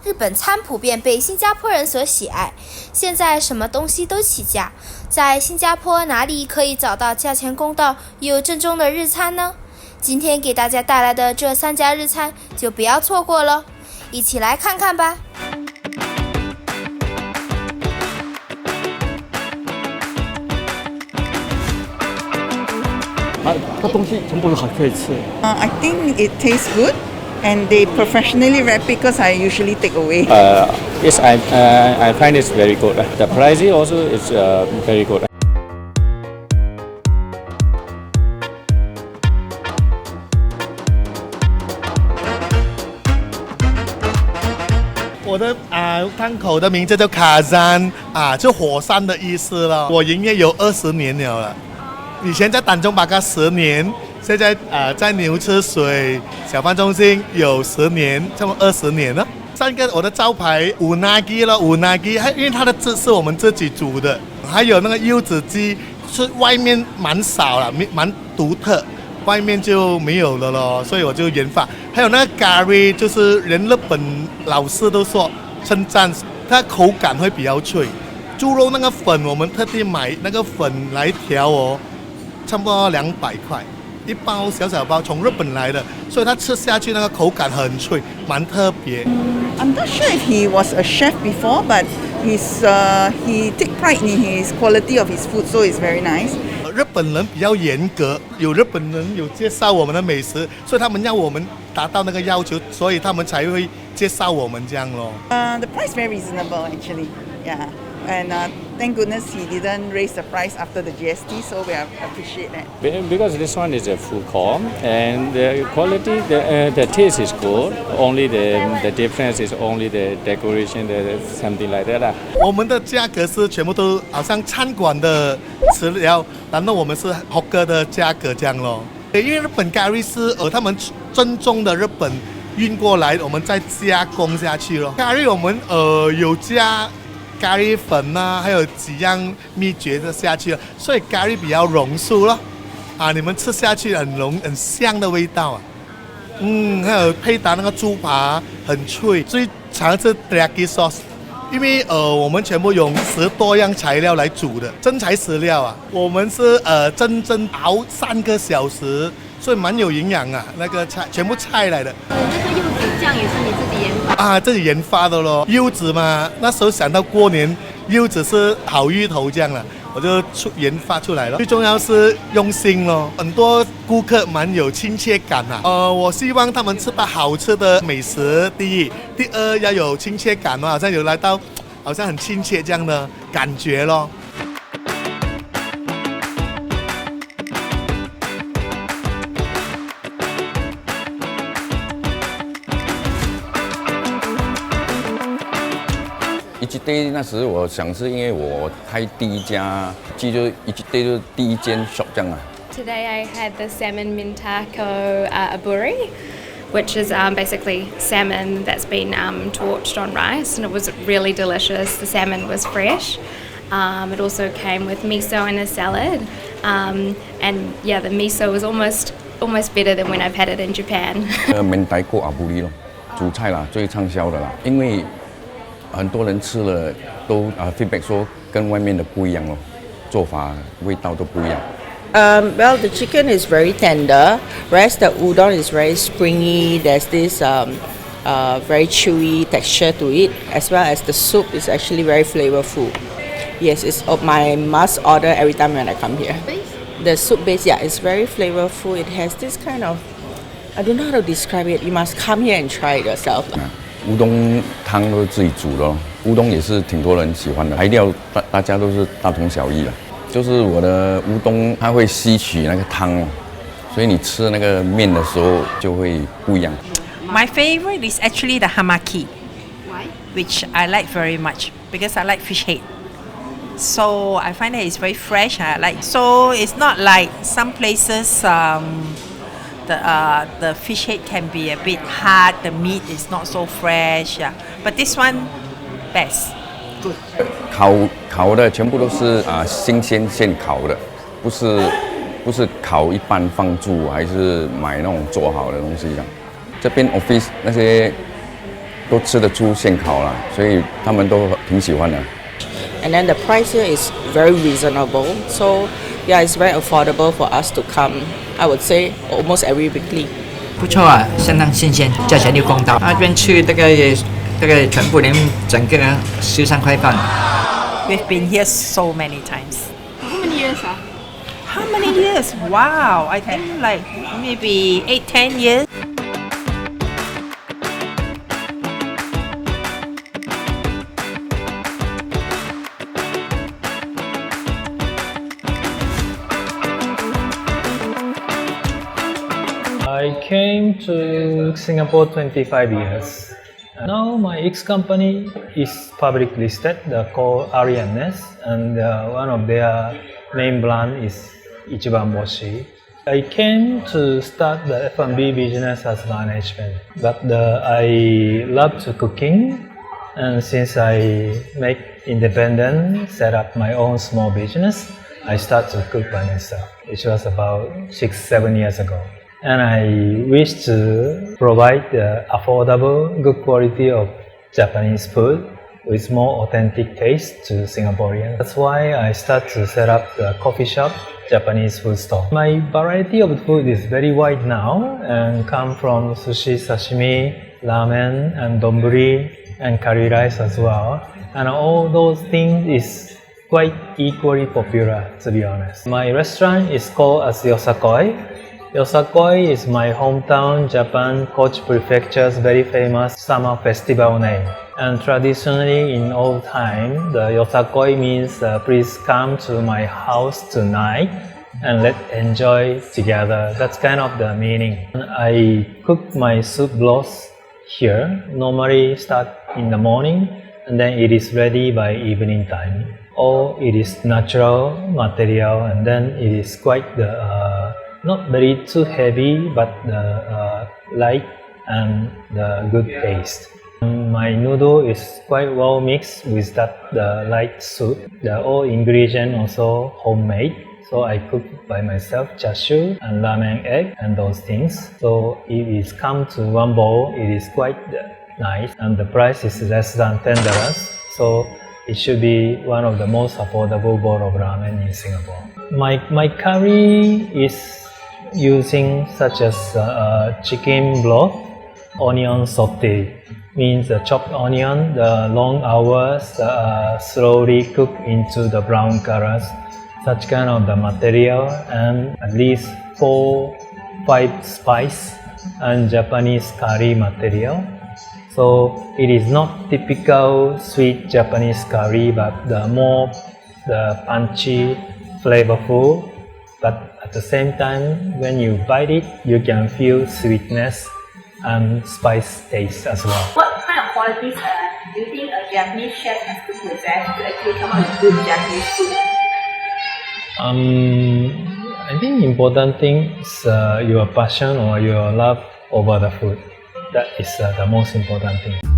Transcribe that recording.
日本餐普遍被新加坡人所喜爱，现在什么东西都起价。在新加坡哪里可以找到价钱公道又正宗的日餐呢？今天给大家带来的这3家日餐就不要错过了，一起来看看吧。这东西全部还可以吃。I think it tastes good, and they professionally wrap it because I usually take away. Yes, I find it's very good. The price also is very good. 我的摊口的名字叫卡山就火山的意思了。我营业有20年了。以前在丹中巴嘎10年，现在在牛吃水小贩中心有10年，差不多20年了。3个我的招牌乌纳鸡了，乌纳鸡，因为它的汁是我们自己煮的，还有那个柚子鸡是外面蛮少了，蛮独特，外面就没有了咯，所以我就研发。还有那个咖喱，就是连日本老师都说称赞，它口感会比较脆。猪肉那个粉，我们特地买那个粉来调哦。差不多200块，一包小包，从日本来的，所以它吃下去那个口感很脆，蛮特别。I'm not sure if he was a chef before, but he take pride in his quality of his food, so it's very nice. 日本人比较严格，有日本人有介绍我们的美食，所以他们要我们达到那个要求，所以他们才会介绍我们这样咯。The price very reasonable actually, yeah. And thank goodness he didn't raise the price after the GST, so we appreciate that. Because this one is a full core, and the quality, the taste is good. Only the difference is only the decoration, something like that. 我们的价格是全部都好像餐馆的食料，然后我们是 hawker 的价格这样咯。因为日本咖喱是他们正宗的日本运过来，我们再加工下去咯。咖喱我们有加咖喱粉还有几样秘诀的下去了，所以咖喱比较浓缩咯。你们吃下去很香的味道还有配搭那个猪扒很脆，最常是 teriyaki sauce， 因为我们全部用10多样材料来煮的，真材实料我们是真熬3个小时，所以蛮有营养那个菜全部菜来的。那个柚子酱也是你自己研发？自己研发的咯。柚子嘛，那时候想到过年柚子是好芋头这样了，我就研发出来了。最重要是用心咯，很多顾客蛮有亲切感我希望他们吃到好吃的美食，第一，第二要有亲切感好像有来到，好像很亲切这样的感觉咯。1day 那时我想是因为我开第一家，就1day 就是第一间 shop 这样Today I had the salmon mintako aburi, which is basically salmon that's been torched on rice, and it was really delicious. The salmon was fresh. It also came with miso and a salad, and yeah, the miso was almost better than when I've had it in Japan. mintako aburi 咯，主菜啦，最畅销的啦，因为很多人吃了都feedback 说跟外面的不一样咯，做法味道都不一样。Well, the chicken is very tender, whereas the udon is very springy. There's this very chewy texture to it, as well as the soup is actually very flavorful. Yes, it's my must order every time when I come here. The soup base, yeah, it's very flavorful. It has this kind of, I don't know how to describe it. You must come here and try it yourself. 乌冬汤都是自己煮的，乌冬也是挺多人喜欢的，材料大家都是大同小异的。就是我的乌冬，它会吸取那个汤所以你吃那个面的时候就会不一样。My favorite is actually the hamaki. Why? Which I like very much because I like fish head. So I find that it's very fresh. I like so it's not like some places the fish head can be a bit hard. The meat is not so fresh. Yeah. But this one best. Good. 烤的全部都是新鲜现烤的，不是烤一半放住，还是买那种做好的东西的。这边 office 那些都吃得出现烤啦，所以他们都挺喜欢的。And then the price here is very reasonable, so yeah, it's very affordable for us to come. I would say almost every weekly. 不错啊，相当新鲜，价钱又公道。那边吃这个全部连整个13块半。We've been here so many times. How many years? How many years? Wow, I think like maybe 8-10 years. I came to Singapore 25 years. Now my ex-company is public listed, called Arianes, and one of their main brand is Ichiban Boshi. I came to start the F&B business as management, but I love to cooking, and since I make independent, set up my own small business, I start to cook by myself, which was about 6-7 years ago. And I wish to provide the affordable, good quality of Japanese food with more authentic taste to Singaporeans. That's why I start to set up the coffee shop, Japanese food store. My variety of food is very wide now and come from sushi, sashimi, ramen, and donburi, and curry rice as well. And all those things is quite equally popular, to be honest. My restaurant is called as Yosakoi. Yosakoi is my hometown, Japan, Kochi Prefecture's very famous summer festival name. And traditionally, in old time, the Yosakoi means please come to my house tonight and let's enjoy together. That's kind of the meaning. I cook my soup broth here. Normally start in the morning and then it is ready by evening time. Or it is natural material and then it is quite not very too heavy, but light and the good taste. My noodle is quite well mixed with the light soup. The all ingredients also homemade. So I cook by myself chashu and ramen egg and those things. So if it comes to one bowl, it is quite nice and the price is less than $10. So it should be one of the most affordable bowl of ramen in Singapore. My curry is using such as chicken broth, onion saute, means the chopped onion, the long hours slowly cooked into the brown colors, such kind of the material, and at least 4-5 spice and Japanese curry material. So it is not typical sweet Japanese curry, but the punchy, flavorful. But at the same time, when you bite it, you can feel sweetness and spice taste as well. What kind of qualities do you think a Japanese chef has to possess to actually come out with good Japanese food? I think important thing is your passion or your love over the food. That is the most important thing.